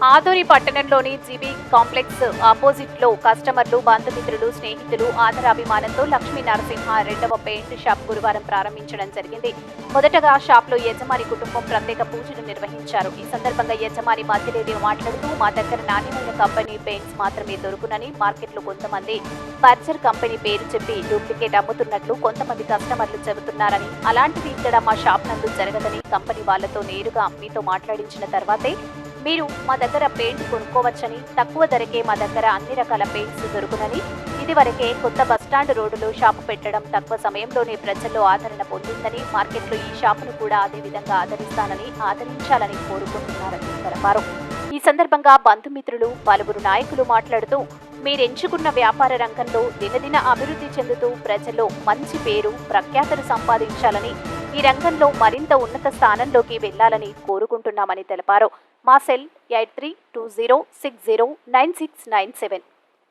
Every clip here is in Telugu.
ఆదోని పట్టణంలోని జీబీ కాంప్లెక్స్ ఆపోజిట్ లో కస్టమర్లు, బంధుమిత్రులు, స్నేహితులు ఆదరాభిమానంతో లక్ష్మీ నరసింహ రెండవ పెయింట్ షాప్ గురువారం ప్రారంభించడం జరిగింది. మొదటగా షాప్ లో యజమాని కుటుంబం ప్రత్యేక పూజలు నిర్వహించారు. ఈ సందర్భంగా యజమాని మధ్యలేడి మాట్లాడుతూ, మా దగ్గర నాణ్యమైన కంపెనీ పెయింట్స్ మాత్రమే దొరుకునని, మార్కెట్ లో కొంతమంది బర్జర్ కంపెనీ పేరు చెప్పి డూప్లికేట్ అమ్ముతున్నట్లు కొంతమంది కస్టమర్లు చెబుతున్నారని, అలాంటివి ఇక్కడ మా షాప్ నందు జరగదని కంపెనీ వాళ్లతో నేరుగా మీతో మాట్లాడించిన తర్వాతే మీరు మా దగ్గర పెయింట్ కొనుక్కోవచ్చని, తక్కువ ధరకే మా దగ్గర అన్ని రకాల పెయింట్స్ దొరుకునని, ఇదివరకే కొత్త బస్టాండ్ రోడ్డులో షాపు పెట్టడం తక్కువ సమయంలోనే ప్రజల్లో ఆదరణ పొందిందని, మార్కెట్లో ఈ షాపును కూడా అదే విధంగా ఆదరించాలని కోరుకుంటున్నారని తెలిపారు. ఈ సందర్భంగా బంధుమిత్రులు, పలువురు నాయకులు మాట్లాడుతూ, మీరెంచుకున్న వ్యాపార రంగంలో దినదిన అభివృద్ధి చెందుతూ ప్రజల్లో మంచి పేరు, ప్రఖ్యాతలు సంపాదించాలని, ఈ రంగంలో మరింత ఉన్నత స్థానంలోకి వెళ్లాలని కోరుకుంటున్నామని తెలిపారు. మా సెల్ 8320609697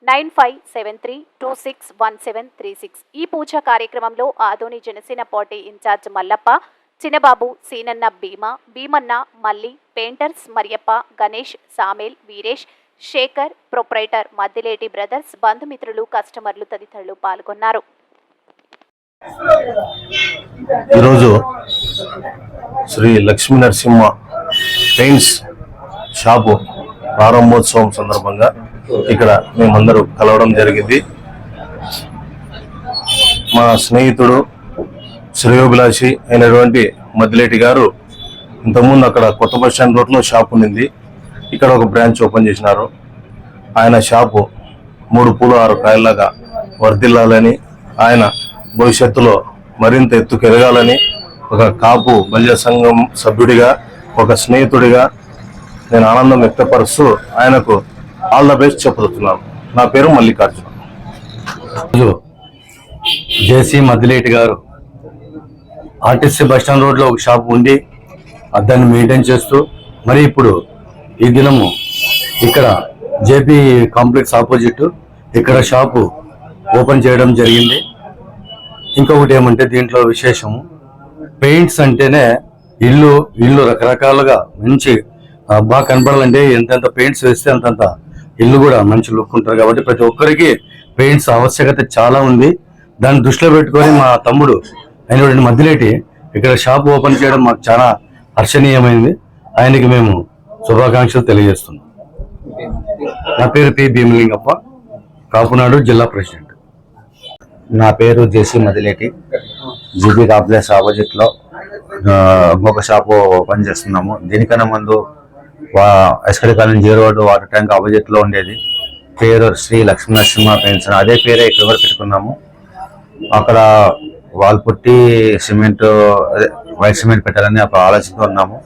9573261736. ఈ పూజా కార్యక్రమంలో Adoni Janasena party in charge Mallappa, Chinnababu, Seenanna, Bheemanna, Malli, painters Mariyappa, Ganesh, Samel, Veeresh, Shekhar, proprietor Maddileti brothers, బంధుమిత్రులు, కస్టమర్లు తదితరులు పాల్గొన్నారు. ఈరోజు శ్రీ లక్ష్మీ నరసింహ పెయింట్స్ షాపు ప్రారంభోత్సవం సందర్భంగా ఇక్కడ మేమందరూ కలవడం జరిగింది. మా స్నేహితుడు, శ్రేయోభిలాషి అయినటువంటి మద్దిలేటి గారు ఇంతకుముందు అక్కడ కొత్త బస్ స్టాండ్ రోడ్లో షాప్ ఉండింది. ఇక్కడ ఒక బ్రాంచ్ ఓపెన్ చేసినారు. ఆయన షాపు 3 పూలు 6 కాయల్లాగా వర్ధిల్లాలని, ఆయన భవిష్యత్తులో మరింత ఎత్తుకు ఎదగాలని, ఒక కాపు బల్య సంఘం సభ్యుడిగా, ఒక స్నేహితుడిగా నేను ఆనందం వ్యక్తపరుస్తూ ఆయనకు ఆల్ ద బెస్ట్ చెప్పుతున్నాను. నా పేరు మల్లికార్జున. జేసీ మద్దిలేటి గారు ఆర్టీసీ బస్టాండ్ రోడ్లో ఒక షాప్ ఉండి దాన్ని మెయింటైన్ చేస్తూ, మరి ఇప్పుడు ఈ దినము ఇక్కడ జేపీ కాంప్లెక్స్ ఆపోజిట్ ఇక్కడ షాపు ఓపెన్ చేయడం జరిగింది. ఇంకొకటి ఏమంటే దీంట్లో విశేషము, పెయింట్స్ అంటేనే ఇల్లు రకరకాలుగా మంచి బాగా కనపడాలంటే ఎంతెంత పెయింట్స్ వేస్తే అంతంత ఇల్లు కూడా మంచి లుక్ ఉంటారు. కాబట్టి ప్రతి ఒక్కరికి పెయింట్స్ ఆవశ్యకత చాలా ఉంది. దాన్ని దృష్టిలో పెట్టుకొని మా తమ్ముడు అయినటువంటి మద్దిలేటి ఇక్కడ షాప్ ఓపెన్ చేయడం మాకు చాలా హర్షణీయమైంది. ఆయనకి మేము శుభాకాంక్షలు తెలియజేస్తున్నాం. నా పేరు పి భీమలింగప్ప, కాపునాడు జిల్లా ప్రెసిడెంట్. నా పేరు జేసీ మద్దిలేటి. జీబీ కాంప్లెక్స్ ఆపోజిట్లో ఇంకొక షాపు ఓపెన్ చేస్తున్నాము. దీనికన్నా ముందు ఎస్కడి కాలనీ 0 రోడ్డు వాటర్ ట్యాంక్ ఆపోజిట్లో ఉండేది. పేరు శ్రీ లక్ష్మీ నరసింహ పెయింట్స్, అదే పేరే ఇక్కడ కూడా పెట్టుకున్నాము. అక్కడ వాల్ పుట్టి సిమెంట్, వైట్ సిమెంట్ పెట్టాలని ఒక ఆలోచనతో ఉన్నాము.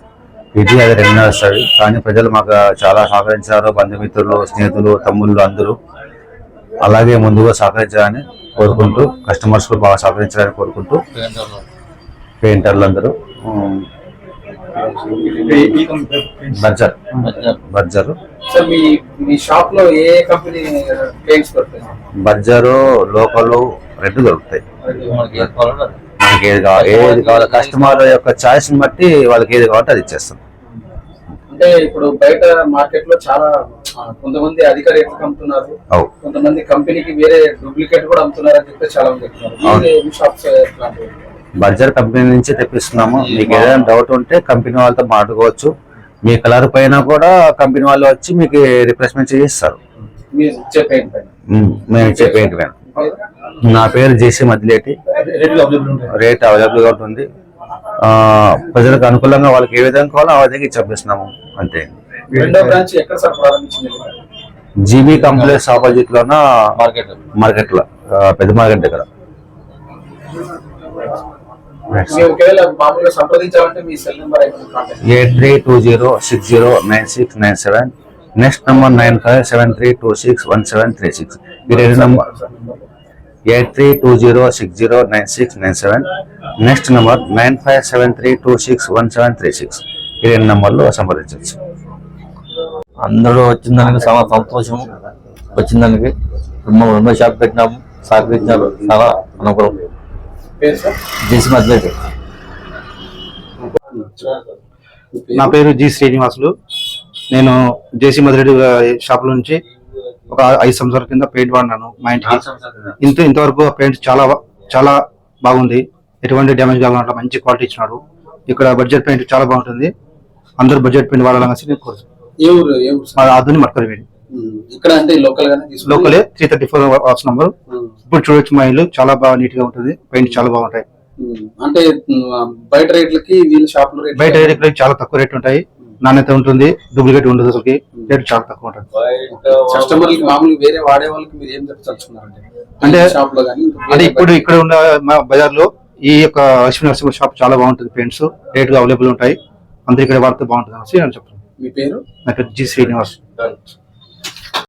ఇది అది 2 నెలలు వస్తుంది. కానీ ప్రజలు మాకు చాలా సహకరించారు. బంధుమిత్రులు, స్నేహితులు, తమ్ముళ్ళు అందరూ అలాగే ముందుగా సహకరించాలని కోరుకుంటూ, కస్టమర్స్ కూడా బాగా సహకరించాలని కోరుకుంటూ, పెయింటర్లు అందరూ బర్జరు బర్జరు లోకల్ 2 దొరుకుతాయి. మనకి ఏది కావాలి కస్టమర్ యొక్క చాయిస్ ని బట్టి వాళ్ళకి ఏది కావాలంటే అది ఇచ్చేస్తాం. అంటే ఇప్పుడు బయట మార్కెట్ లో చాలా కొంతమంది అధిక రేట్లు అమ్ముతున్నారు, కొంతమంది కంపెనీకి వేరే డూప్లికేట్ కూడా అమ్ముతున్నారు అని చెప్పి చాలా మంది చెప్తున్నారు. బర్జర్ కంపెనీ నుంచి తెప్పిస్తున్నాము. మీకు ఏదైనా డౌట్ ఉంటే కంపెనీ వాళ్ళతో మాట్లాడుకోవచ్చు. మీ కలర్ పైన కూడా కంపెనీ వాళ్ళు వచ్చి మీకు రిప్లేస్మెంట్ చేయిస్తారు. మేము ఇచ్చే పెయింట్ పైన. నా పేరు జేసీ మద్దిలేటి. రేట్ అవైలబుల్ గా ఉంటుంది. ప్రజలకు అనుకూలంగా వాళ్ళకి ఏ విధంగా కావాలో ఆ విధంగా చెప్పిస్తున్నాము అంతే. జీబీ కాంప్లెక్స్ ఆపోజిట్ లోన మార్కెట్ లో, పెద్ద మార్కెట్ దగ్గర. 8320609697. Next number 9573261736. ఈ 2 నంబర్ 8320609697. Next number 9573261736. ఈ 2 నంబర్లు సంప్రదించవచ్చు. అందరూ వచ్చిన దానికి చాలా సంతోషం. వచ్చిన దానికి మనం 2 షాప్ పెట్టినాము, సహకరించారు, చాలా అనుకూలం. జేసీ మద్దిలేటి. నా పేరు జి శ్రీనివాసులు. నేను జేసీ మధురెడ్డి షాప్ నుంచి ఒక 5 సంవత్సరాల కింద పెయింట్ వాడినాను మా ఇంటికి. ఇంతవరకు పెయింట్ చాలా బాగుంది, ఎటువంటి డ్యామేజ్ కాకుండా మంచి క్వాలిటీ ఇచ్చినాడు. ఇక్కడ బడ్జెట్ పెయింట్ చాలా బాగుంటుంది, అందరూ బడ్జెట్ పెయింట్ వాడాలని నేను కోరుతున్నాను. ఆధునిక మట్కరవేడి ఇక్కడ అంటే లోకలే 334 హౌస్ నంబర్. ఇప్పుడు చూడొచ్చు మా ఇల్లు చాలా బాగా నీట్ గా ఉంటుంది, పెయింట్ చాలా బాగుంటాయి. అంటే బయట రేట్లకి వీళ్ళ షాప్ లో బయట రేట్లకి చాలా తక్కువ రేట్ ఉంటాయి, నాణ్యత ఉంటుంది, డూప్లికేట్ ఉండదు, అసలు రేట్ చాలా తక్కువ ఉంటుంది. కస్టమర్లకి మామూలుగా వేరే వాడే వాళ్ళకి మీరు ఏం చెప్తారు అంటే షాప్ లో కానీ అది ఇప్పుడు ఇక్కడ ఉన్న మా బజార్ లో ఈ యొక్క లక్ష్మీ నరసింహ షాప్ చాలా బాగుంటుంది, పెయింట్స్ రేట్ గా అవైలబుల్ ఉంటాయి, అందరు ఇక్కడ వాడితే బాగుంటుంది అనేసి నేను చెప్తాను. మీ పేరు? నా పేరు జి శ్రీనివాస్.